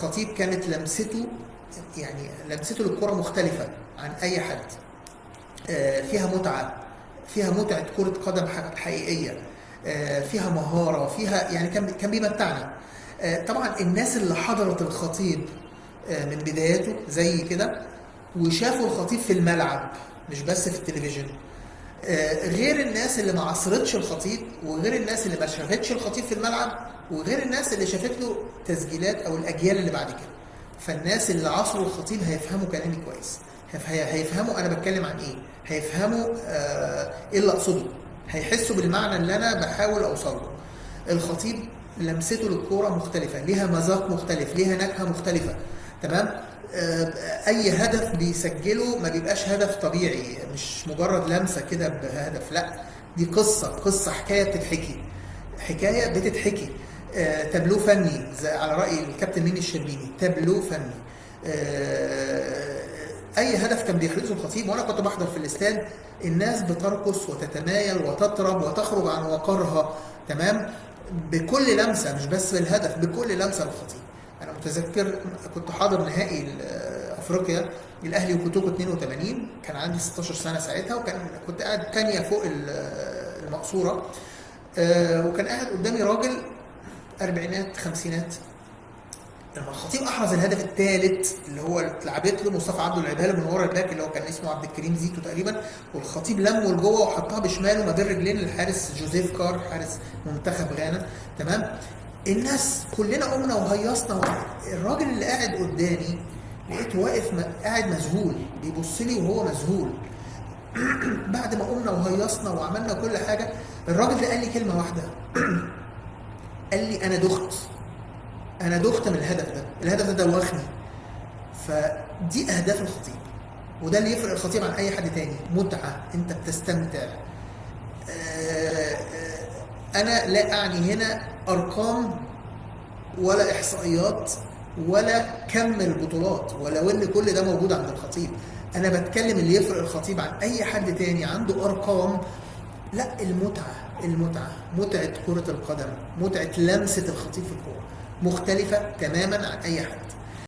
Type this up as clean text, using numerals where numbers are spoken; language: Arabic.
الخطيب كانت لمسته، يعني لمسته للكرة مختلفة عن أي حد. فيها متعة، فيها متعة كرة قدم حقيقية، فيها مهارة، فيها يعني كان بيمتعنا. طبعا الناس اللي حضرت الخطيب من بداياته زي كده وشافوا الخطيب في الملعب مش بس في التلفزيون، غير الناس اللي ما عصرتش الخطيب، وغير الناس اللي ما شافتش الخطيب في الملعب، وغير الناس اللي شافت له تسجيلات او الاجيال اللي بعد كده. فالناس اللي عصروا الخطيب هيفهموا كلامي كويس، هيفهموا انا بتكلم عن ايه، هيفهموا ايه اللي اقصده، هيحسوا بالمعنى اللي انا بحاول اوصله. الخطيب لمسته للكوره مختلفه، ليها مذاق مختلف، ليها نكهه مختلفه. تمام. اي هدف بيسجله ما بيبقاش هدف طبيعي، مش مجرد لمسه كده بهدف، لا دي قصه حكايه بتتحكي، حكايه بتتحكي. تابلو فني على راي الكابتن ميمي الشربيني، تابلو فني. اي هدف كان بيحرزه الخطيب وانا كنت بحضر في الاستاد، الناس بترقص وتتمايل وتطرب وتخرج عن وقرها. تمام. بكل لمسه، مش بس بالهدف، بكل لمسه للخطيب. انا متذكر كنت حاضر نهائي افريقيا الاهلي وكوتوكو 82، كان عندي 16 سنه ساعتها، كنت قاعد تانية فوق المقصوره. وكان قاعد قدامي راجل اربعينات خمسينات. لما الخطيب احرز الهدف الثالث اللي هو اتلعبت له مصطفى عبده لعبها له من ورا الباك اللي هو كان اسمه عبد الكريم زيتو تقريبا، والخطيب لمه لجوه وحطها بشماله ما بين رجلين الحارس جوزيف كار حارس منتخب غانا. تمام. الناس كلنا قمنا وهيصنا، الراجل اللي قاعد قدامي لقيته واقف قاعد مذهول بيبص لي وهو مذهول. بعد ما قمنا وهيصنا وعملنا كل حاجه، الراجل ده قال لي كلمه واحده. قال لي انا دخت من الهدف ده دوخني. فدي اهداف الخطيب، وده اللي يفرق الخطيب عن اي حد تاني. متعه، انت بتستمتع. انا لا اعني هنا ارقام ولا احصائيات ولا كم البطولات، ولو ان كل ده موجود عند الخطيب. انا بتكلم اللي يفرق الخطيب عن اي حد تاني عنده ارقام، لا المتعه، متعه كره القدم، متعه لمسه الخطيب في الكوره مختلفه تماما عن اي حد.